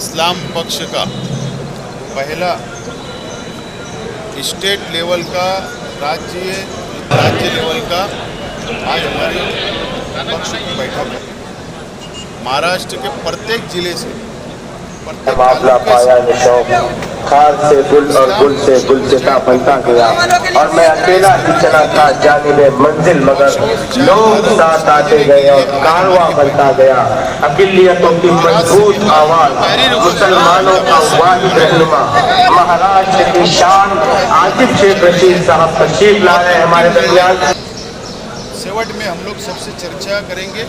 इस्लाम पक्ष का पहला स्टेट लेवल का राज्य लेवल का आज हमारे पक्ष की बैठक है। महाराष्ट्र के प्रत्येक जिले से मामला पाया निशोक खार से गुल और गुल से गुलसिता बनता गया और मैं अकेला ही चला था जानिबे मंजिल, मगर लोग साथ आते गए और कारवां बनता गया। अक़िलियतों की मजबूत आवाज, मुसलमानों का वाहिद रहनुमा, महाराष्ट्र की शान आसिफ शेख रशीद साहब तशरीफ ला रहे हैं हमारे दरमियान। सेवट में हम लोग सबसे चर्चा करेंगे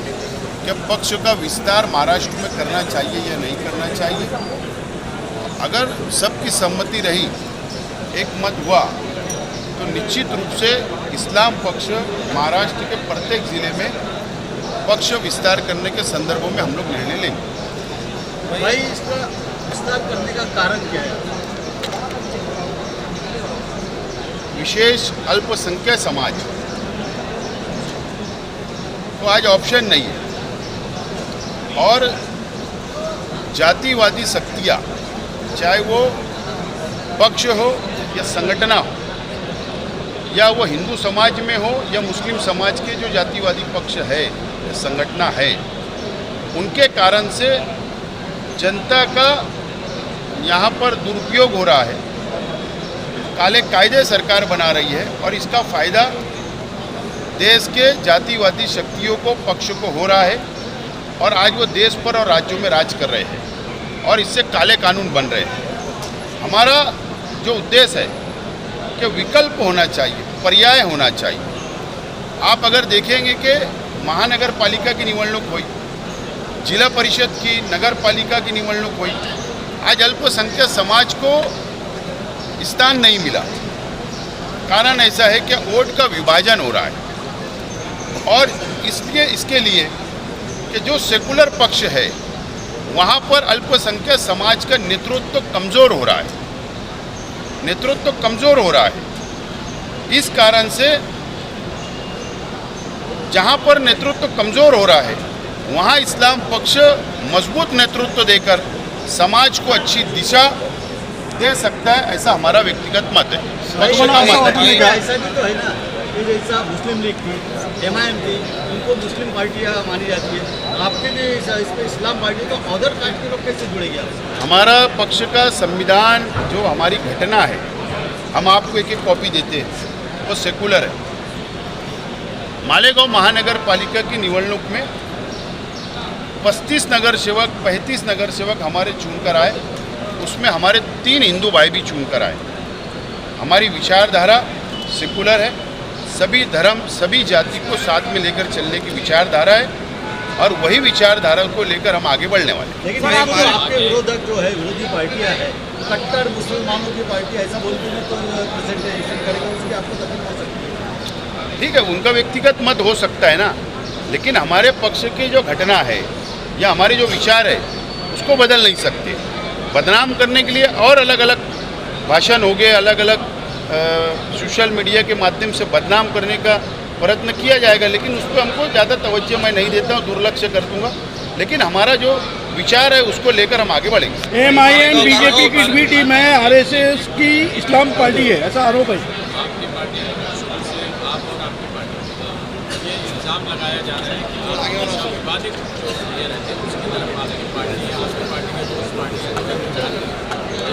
कि पक्ष का विस्तार महाराष्ट्र में करना चाहिए या नहीं करना चाहिए। अगर सबकी सहमति रही, एक मत हुआ, तो निश्चित रूप से इस्लाम पक्ष महाराष्ट्र के प्रत्येक जिले में पक्ष विस्तार करने के संदर्भों में हम लोग निर्णय लेंगे। भाई, इसका विस्तार करने का कारण क्या है? विशेष अल्पसंख्यक समाज तो आज ऑप्शन नहीं है, और जातिवादी शक्तियाँ, चाहे वो पक्ष हो या संगठन हो, या वो हिंदू समाज में हो या मुस्लिम समाज के जो जातिवादी पक्ष है या संगठन है, उनके कारण से जनता का यहाँ पर दुरुपयोग हो रहा है। काले कायदे सरकार बना रही है और इसका फ़ायदा देश के जातिवादी शक्तियों को, पक्ष को हो रहा है, और आज वो देश पर और राज्यों में राज कर रहे हैं और इससे काले कानून बन रहे हैं। हमारा जो उद्देश्य है कि विकल्प होना चाहिए, पर्याय होना चाहिए। आप अगर देखेंगे कि महानगर पालिका की निवडणूक हुई, जिला परिषद की, नगर पालिका की निवडणूक हुई, आज अल्पसंख्यक समाज को स्थान नहीं मिला। कारण ऐसा है कि वोट का विभाजन हो रहा है, और इसलिए इसके लिए कि जो सेकुलर पक्ष है वहाँ पर अल्पसंख्यक समाज का नेतृत्व कमज़ोर हो रहा है, नेतृत्व कमज़ोर हो रहा है। इस कारण से जहाँ पर नेतृत्व कमज़ोर हो रहा है वहाँ इस्लाम पक्ष मजबूत नेतृत्व देकर समाज को अच्छी दिशा दे सकता है, ऐसा हमारा व्यक्तिगत मत है। ऐसा भी तो है ना कि जैसा मुस्लिम लीग थी, MIM थी, उनको मुस्लिम पार्टियाँ मानी जाती है, आपके लिए इसमें इस्लाम पार्टी, तो अदर कास्ट के लोग कैसे जुड़ेंगे आपसे? हमारा पक्ष का संविधान जो हमारी घटना है, हम आपको एक एक कॉपी देते हैं, वो सेकुलर है। मालेगांव महानगर पालिका की निवडणूक में 35 नगर सेवक, 35 नगर सेवक हमारे चुनकर आए, उसमें हमारे 3 हिंदू भाई भी चुनकर आए। हमारी विचारधारा सेकुलर है, सभी धर्म, सभी जाति को साथ में लेकर चलने की विचारधारा है, और वही विचारधारा को लेकर हम आगे बढ़ने वाले हैं। लेकिन आपके विरोधक जो है, विरोधी पार्टियां हैं, कट्टर मुसलमानों की पार्टी ऐसा बोलते हैं, तो प्रेजेंटेशन करेगा, उसकी आपको तकलीफ हो सकती है। ठीक है, उनका व्यक्तिगत मत हो सकता है ना, लेकिन हमारे पक्ष की जो घटना है या हमारे जो विचार है उसको बदल नहीं सकते। बदनाम करने के लिए और अलग अलग भाषण हो गए, अलग अलग सोशल मीडिया के माध्यम से बदनाम करने का प्रयत्न किया जाएगा, लेकिन उस पर हमको ज़्यादा तवज्जो मैं नहीं देता हूँ, दुर्लक्ष्य कर दूँगा। लेकिन हमारा जो विचार है उसको लेकर हम आगे बढ़ेंगे। MIM बीजेपी की भी टीम है, RSS की इस्लाम पार्टी है, ऐसा आरोप है। आपकी पार्टी से आप और आपकी पार्टी ये इल्ज़ाम लगाया जा रहा है कि जो विवादित ये रहते हैं उसकी तरफ हालांकि पार्टी, आपकी पार्टी के दोस्त पार्टी,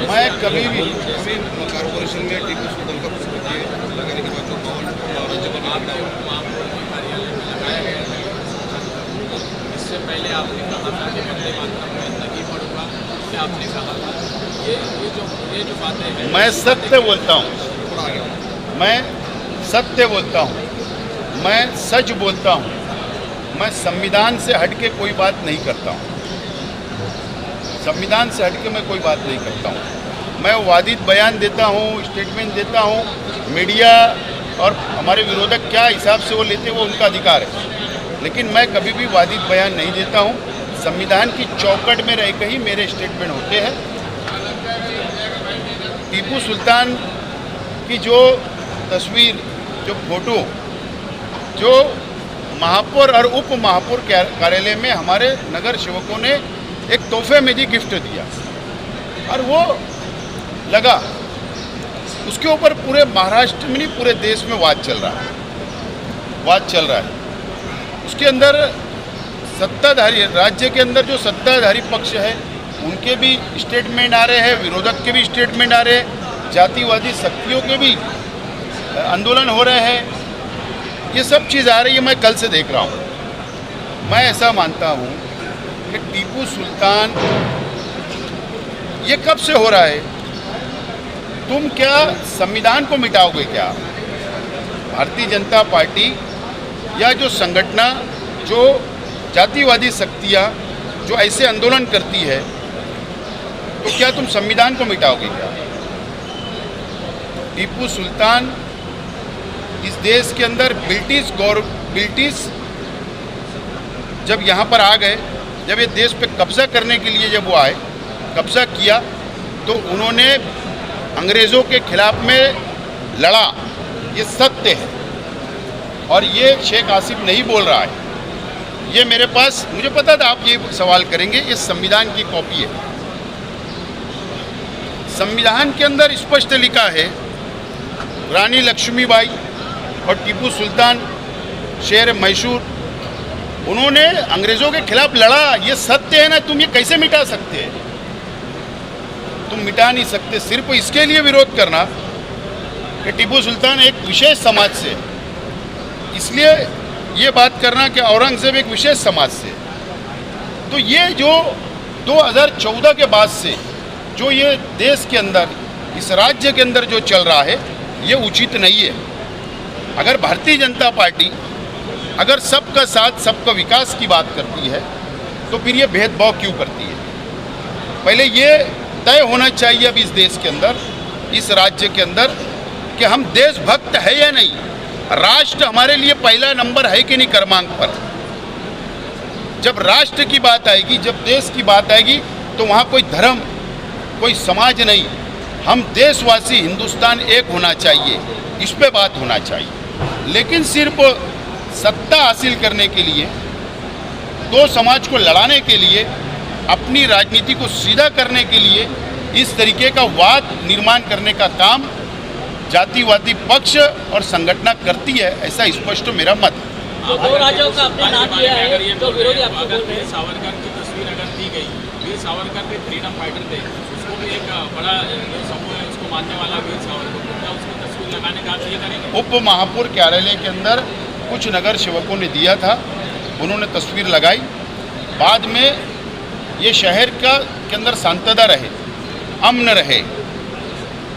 मैं कभी भी कॉर्पोरेशन में टीपू सुल्तान का पुस्तक लगाने की बात करता हूँ, आपके कार्यालय में लगाया गया है। इससे पहले आपने कहा था कि वंदे मातरम में नहीं पढ़ूंगा, क्या आपने कहा था? ये जो बातें हैं, मैं सत्य बोलता हूँ, मैं सत्य बोलता हूँ, मैं सच बोलता हूँ, मैं संविधान से हट के कोई बात नहीं करता हूँ, संविधान से हट के मैं कोई बात नहीं करता हूँ। मैं वादित बयान देता हूँ, स्टेटमेंट देता हूँ, मीडिया और हमारे विरोधक क्या हिसाब से वो लेते वो उनका अधिकार है, लेकिन मैं कभी भी वादित बयान नहीं देता हूँ। संविधान की चौकट में रहकर ही मेरे स्टेटमेंट होते हैं। टीपू सुल्तान की जो तस्वीर, जो फोटो, जो महापौर और उप महापौर कार्यालय में हमारे नगर सेवकों ने एक तोहफे में जी गिफ्ट दिया और वो लगा, उसके ऊपर पूरे महाराष्ट्र में नहीं पूरे देश में वाद चल रहा है। उसके अंदर सत्ताधारी राज्य के अंदर जो सत्ताधारी पक्ष है उनके भी स्टेटमेंट आ रहे हैं, विरोधक के भी स्टेटमेंट आ रहे हैं, जातिवादी शक्तियों के भी आंदोलन हो रहे हैं। ये सब चीज़ आ रही है, मैं कल से देख रहा हूँ। मैं ऐसा मानता हूँ कि टीपू सुल्तान ये कब से हो रहा है? तुम क्या संविधान को मिटाओगे क्या? भारतीय जनता पार्टी या जो संगठन, जो जातिवादी शक्तियाँ जो ऐसे आंदोलन करती है, तो क्या तुम संविधान को मिटाओगे क्या? टीपू सुल्तान इस देश के अंदर ब्रिटिश जब यहाँ पर आ गए, जब ये देश पे कब्जा करने के लिए जब वो आए, कब्जा किया, तो उन्होंने अंग्रेज़ों के खिलाफ में लड़ा, ये सत्य है। और ये शेख आसिफ नहीं बोल रहा है, ये मेरे पास, मुझे पता था आप ये सवाल करेंगे, ये संविधान की कॉपी है। संविधान के अंदर स्पष्ट लिखा है, रानी लक्ष्मीबाई और टीपू सुल्तान शेर मैसूर, उन्होंने अंग्रेज़ों के खिलाफ लड़ा, ये सत्य है ना। तुम ये कैसे मिटा सकते हैं? तुम मिटा नहीं सकते। सिर्फ इसके लिए विरोध करना कि टीपू सुल्तान एक विशेष समाज से, इसलिए ये बात करना कि औरंगज़ेब एक विशेष समाज से, तो ये जो 2014 के बाद से जो ये देश के अंदर, इस राज्य के अंदर जो चल रहा है, ये उचित नहीं है। अगर भारतीय जनता पार्टी अगर सबका साथ सबका विकास की बात करती है, तो फिर ये भेदभाव क्यों करती है? पहले ये तय होना चाहिए अब इस देश के अंदर, इस राज्य के अंदर, कि हम देशभक्त है या नहीं। राष्ट्र हमारे लिए पहला नंबर है कि नहीं क्रमांक पर। जब राष्ट्र की बात आएगी, जब देश की बात आएगी, तो वहाँ कोई धर्म, कोई समाज नहीं, हम देशवासी, हिंदुस्तान एक होना चाहिए, इस पे बात होना चाहिए। लेकिन सिर्फ सत्ता हासिल करने के लिए, दो समाज को लड़ाने के लिए, अपनी राजनीति को सीधा करने के लिए इस तरीके का वाद निर्माण करने का काम जातिवादी पक्ष और संगठन करती है, ऐसा स्पष्ट मेरा मत है। दो राज्यों का आपने नाम दिया है, जो विरोधी आपको बोल रहे हैं। सावरकर की तस्वीर अगर दी गई, वीर सावरकर के फ्रीडम फाइटर थे, उसको भी एक बड़ा समूह है उसको मानने वाला वीर सावरकर, क्या उसकी तस्वीर लगाने का आप ये करेंगे? उप महापौर कार्यालय के अंदर कुछ नगर सेवकों ने दिया था, उन्होंने तस्वीर लगाई। बाद में ये शहर के अंदर शांतता रहे, अमन रहे,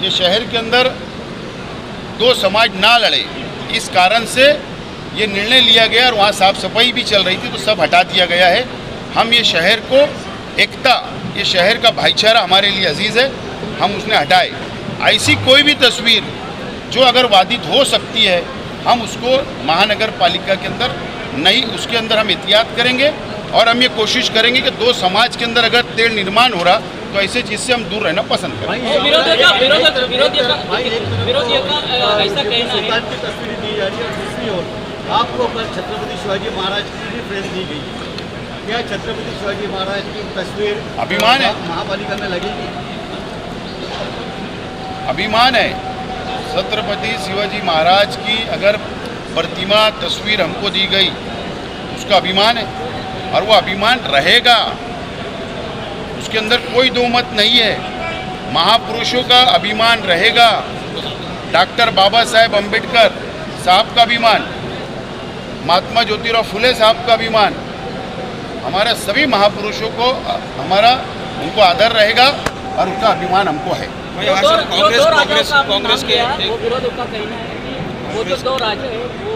ये शहर के अंदर दो समाज ना लड़े, इस कारण से ये निर्णय लिया गया। और वहाँ साफ सफाई भी चल रही थी, तो सब हटा दिया गया है। हम ये शहर को एकता, ये शहर का भाईचारा हमारे लिए अजीज़ है, हम उसने हटाए। ऐसी कोई भी तस्वीर जो अगर वादित हो सकती है, हम उसको महानगर पालिका के अंदर नहीं, उसके अंदर हम एहतियात करेंगे। और हम ये कोशिश करेंगे कि दो समाज के अंदर अगर तेल निर्माण हो रहा, तो ऐसे चीज़ से हम दूर रहना पसंद करेंगे। विरोधियों का ऐसा कहना है, सुल्तान की तस्वीर दी जा रही है, और दूसरी ओर आपको कल छत्रपति शिवाजी महाराज की भी प्रेस दी गई। क्या छत्रपति शिवाजी महाराज की तस्वीर अभिमान है, महापालिका में लगेगी? अभिमान है। छत्रपति शिवाजी महाराज की अगर प्रतिमा, तस्वीर हमको दी गई, उसका अभिमान है और वो अभिमान रहेगा, उसके अंदर कोई दो मत नहीं है। महापुरुषों का अभिमान रहेगा, डॉक्टर बाबा साहेब अम्बेडकर साहब का अभिमान, महात्मा ज्योतिराव फुले साहब का अभिमान, हमारे सभी महापुरुषों को हमारा उनको आदर रहेगा और उनका अभिमान हमको है। कांग्रेस के वो विरोधियों का कहना है कि वो जो दो राज्य है वो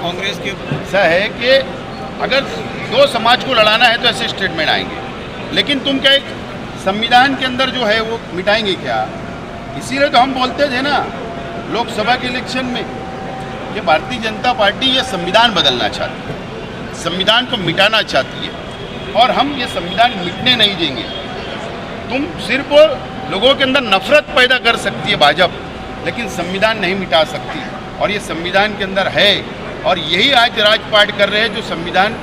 कांग्रेस के ऐसा है कि अगर दो समाज को लड़ाना है तो ऐसे स्टेटमेंट आएंगे, लेकिन तुम क्या एक संविधान के अंदर जो है वो मिटाएंगे क्या? इसीलिए तो हम बोलते थे ना लोकसभा के इलेक्शन में कि भारतीय जनता पार्टी ये संविधान बदलना चाहती है, संविधान को मिटाना चाहती है, और हम ये संविधान मिटने नहीं देंगे। तुम सिर्फ लोगों के अंदर नफरत पैदा कर सकती है भाजपा, लेकिन संविधान नहीं मिटा सकती, और ये संविधान के अंदर है। और यही आज राजपाट कर रहे हैं जो संविधान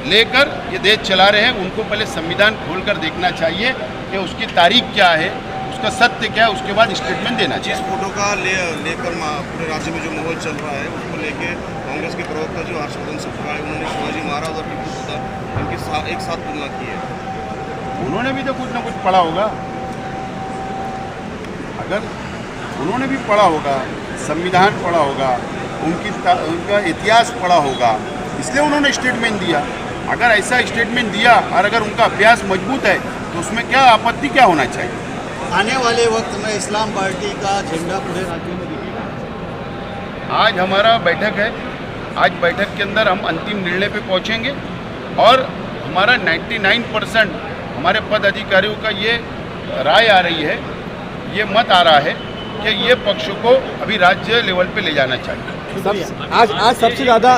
लेकर ये देश चला रहे हैं, उनको पहले संविधान खोलकर देखना चाहिए कि उसकी तारीख क्या है, उसका सत्य क्या है, उसके बाद स्टेटमेंट देना चाहिए। जिस फोटो का लेकर पूरे राज्य में जो माहौल चल रहा है उसको लेके कांग्रेस के प्रवक्ता जो हर्षवर्धन सिंह उन्होंने शिवाजी महाराज और टीपू सुल्तान इनकी एक साथ तुलना की है। उन्होंने भी तो कुछ ना कुछ पढ़ा होगा, अगर उन्होंने भी पढ़ा होगा, संविधान पढ़ा होगा, उनका इतिहास पढ़ा होगा, इसलिए उन्होंने स्टेटमेंट दिया। अगर ऐसा स्टेटमेंट दिया और अगर उनका अभ्यास मजबूत है तो उसमें क्या आपत्ति क्या होना चाहिए। आने वाले वक्त में इस्लाम पार्टी का झंडा पूरे राज्य में दिखेगा। आज हमारा बैठक है, आज बैठक के अंदर हम अंतिम निर्णय पे पहुंचेंगे और हमारा 99% हमारे पद अधिकारियों का ये राय आ रही है, ये मत आ रहा है कि ये पक्ष को अभी राज्य लेवल पे ले जाना चाहिए। आज सबसे ज़्यादा